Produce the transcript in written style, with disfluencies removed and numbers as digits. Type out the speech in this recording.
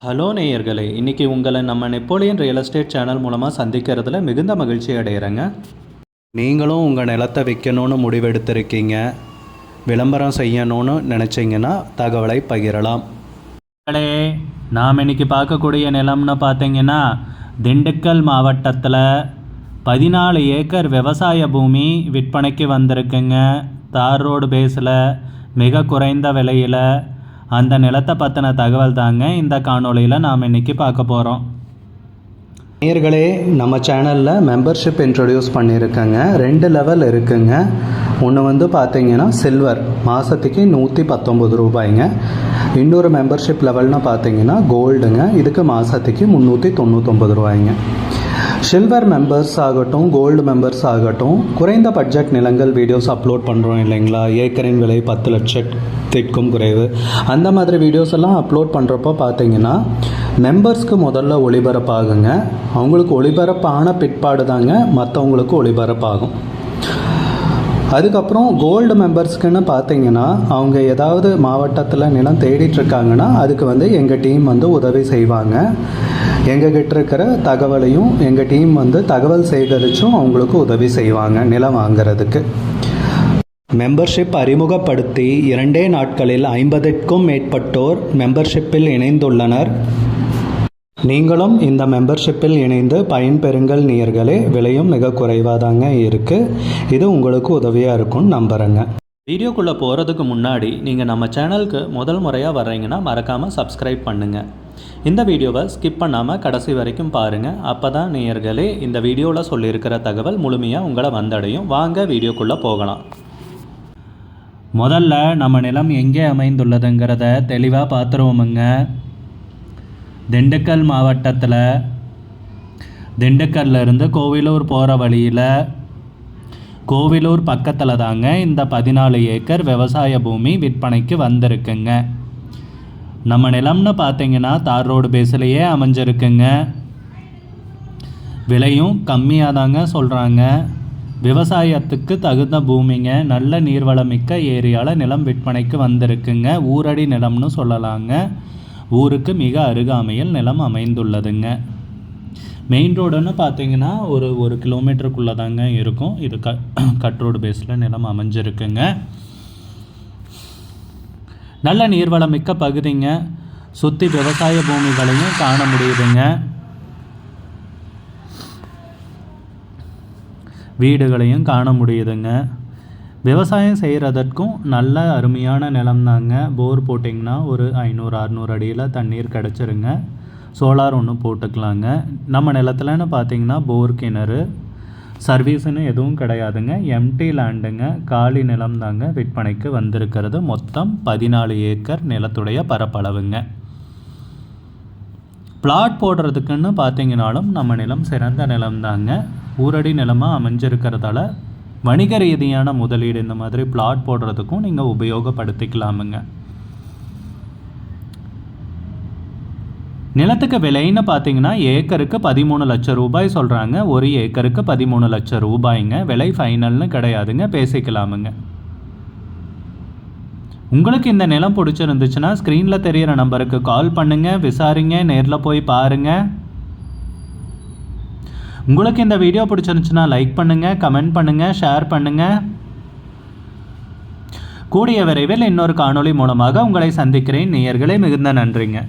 Hello நேயர்களே, இன்றைக்கி உங்களை நம்ம நெப்போலியன் ரியல் எஸ்டேட் சேனல் மூலமாக சந்திக்கிறதுல மிகுந்த மகிழ்ச்சி அடைகிறேங்க. நீங்களும் உங்கள் நிலத்தை விற்கணும்னு முடிவெடுத்திருக்கீங்க, விளம்பரம் செய்யணும்னு நினச்சிங்கன்னா தகவலை பகிரலாம். நாம் இன்றைக்கி பார்க்கக்கூடிய நிலம்னு பார்த்தீங்கன்னா திண்டுக்கல் மாவட்டத்தில் 14 ஏக்கர் விவசாய பூமி விற்பனைக்கு வந்திருக்குங்க. தார் ரோடு பேஸில் மிக குறைந்த விலையில் அந்த நிலத்தை பற்றின தகவல் தாங்க இந்த காணொலியில் நாம் இன்றைக்கி பார்க்க போகிறோம். நேயர்களே, நம்ம சேனலில் மெம்பர்ஷிப் இன்ட்ரடியூஸ் பண்ணியிருக்கேங்க. 2 லெவல் இருக்குங்க. ஒன்று பார்த்தீங்கன்னா சில்வர், மாதத்துக்கு 119 ரூபாய்ங்க. இன்னொரு மெம்பர்ஷிப் லெவல்னு பார்த்தீங்கன்னா கோல்டுங்க, இதுக்கு மாதத்துக்கு 399 ரூபாய்ங்க. சில்வர் மெம்பர்ஸ் ஆகட்டும், கோல்டு மெம்பர்ஸ் ஆகட்டும், குறைந்த பட்ஜெட் நிலங்கள் வீடியோஸ் அப்லோட் பண்ணுறோம் இல்லைங்களா, ஏக்கரின் விலை 10 லட்சத்திற்கும் குறைவு, அந்த மாதிரி வீடியோஸ் எல்லாம் அப்லோட் பண்ணுறப்போ பார்த்தீங்கன்னா மெம்பர்ஸ்க்கு முதல்ல ஒளிபரப்பாகுங்க. அவங்களுக்கு ஒளிபரப்பான பிற்பாடு தாங்க மற்றவங்களுக்கு ஒளிபரப்பாகும். அதுக்கப்புறம் கோல்டு மெம்பர்ஸ்க்குன்னு பார்த்தீங்கன்னா அவங்க ஏதாவது மாவட்டத்தில் நிலம் தேடிட்டுருக்காங்கன்னா அதுக்கு எங்கள் டீம் உதவி செய்வாங்க. எங்ககிட்ட இருக்கிற தகவலையும் எங்கள் டீம் தகவல் சேகரித்தும் அவங்களுக்கு உதவி செய்வாங்க நிலம் வாங்கிறதுக்கு. மெம்பர்ஷிப் அறிமுகப்படுத்தி 2 நாட்களில் 50க்கும் மேற்பட்டோர் மெம்பர்ஷிப்பில் இணைந்துள்ளனர். நீங்களும் இந்த மெம்பர்ஷிப்பில் இணைந்து பயன்பெறுங்கள் நேயர்களே. விலையும் மிக குறைவாக தாங்க இருக்குது. இது உங்களுக்கு உதவியாக இருக்கும்னு நம்புகிறேங்க. வீடியோக்குள்ளே போகிறதுக்கு முன்னாடி நீங்கள் நம்ம சேனலுக்கு முதல் முறையாக வர்றீங்கன்னா மறக்காமல் சப்ஸ்கிரைப் பண்ணுங்கள். இந்த வீடியோவை ஸ்கிப் பண்ணாமல் கடைசி வரைக்கும் பாருங்கள். அப்போ தான் நேயர்களே இந்த வீடியோவில் சொல்லியிருக்கிற தகவல் முழுமையாக உங்களை வந்தடையும். வாங்க வீடியோக்குள்ளே போகலாம். முதல்ல நம்ம நிலம் எங்கே அமைந்துள்ளதுங்கிறத தெளிவாக பார்த்துருவோமுங்க. திண்டுக்கல் மாவட்டத்தில் திண்டுக்கல்லிருந்து கோவிலூர் போகிற வழியில் கோவிலூர் பக்கத்தில் தாங்க இந்த 14 ஏக்கர் விவசாய பூமி விற்பனைக்கு வந்திருக்குங்க. நம்ம நிலம்னு பார்த்தீங்கன்னா தார் ரோடு பேஸ்லேயே அமைஞ்சிருக்குங்க. விலையும் கம்மியாக தாங்க சொல்கிறாங்க. விவசாயத்துக்கு தகுந்த பூமிங்க. நல்ல நீர்வளமிக்க ஏரியாவில் நிலம் விற்பனைக்கு வந்திருக்குங்க. ஊரடி நிலம்னு சொல்லலாங்க. ஊருக்கு மிக அருகாமையில் நிலம் அமைந்துள்ளதுங்க. மெயின் ரோடுன்னு பார்த்தீங்கன்னா ஒரு கிலோமீட்டருக்குள்ளே தாங்க இருக்கும். இது கட் ரோடு பேஸில் நிலம் அமைஞ்சிருக்குங்க. நல்ல நீர்வளமிக்க பகுதிங்க. சுற்றி விவசாய பூமிகளையும் காண முடியுதுங்க. வீடுகளையும் காண முடியுதுங்க. விவசாயம் செய்கிறதற்கும் நல்ல அருமையான நிலம் தாங்க. போர் போட்டிங்கன்னா ஒரு 500-600 அடியில் தண்ணீர் கிடச்சிருங்க. சோலார் ஒன்று போட்டுக்கலாங்க. நம்ம நிலத்துலன்னு பார்த்தீங்கன்னா போர் கிணறு சர்வீஸுன்னு எதுவும் கிடையாதுங்க. எம்டி லேண்டுங்க. காலி நிலம் தாங்க விற்பனைக்கு வந்திருக்கிறது. மொத்தம் 14 ஏக்கர் நிலத்துடைய பரப்பளவுங்க. பிளாட் போடுறதுக்குன்னு பார்த்தீங்கன்னாலும் நம்ம நிலம் சிறந்த நிலம் தாங்க. ஊரடி நிலமாக அமைஞ்சிருக்கிறதால வணிக ரீதியான முதலீடு இந்த மாதிரி பிளாட் போடுறதுக்கும் நீங்கள் உபயோகப்படுத்திக்கலாமுங்க. நிலத்துக்கு விலைன்னு பார்த்தீங்கன்னா ஏக்கருக்கு 13 லட்சம் ரூபாய் சொல்கிறாங்க. ஒரு ஏக்கருக்கு 13 லட்சம் ரூபாய்ங்க. விலை ஃபைனல்னு கிடையாதுங்க, பேசிக்கலாமுங்க. உங்களுக்கு இந்த நிலம் பிடிச்சிருந்துச்சுன்னா ஸ்க்ரீனில் தெரிகிற நம்பருக்கு கால் பண்ணுங்கள், விசாரிங்க, நேரில் போய் பாருங்கள். உங்களுக்கு இந்த வீடியோ பிடிச்சிருந்துச்சுன்னா லைக் பண்ணுங்கள், கமெண்ட் பண்ணுங்கள், ஷேர் பண்ணுங்கள். கூடிய விரைவில் இன்னொரு காணொளி மூலமாக உங்களை சந்திக்கிறேன் நேயர்களே. மிகுந்த நன்றிங்க.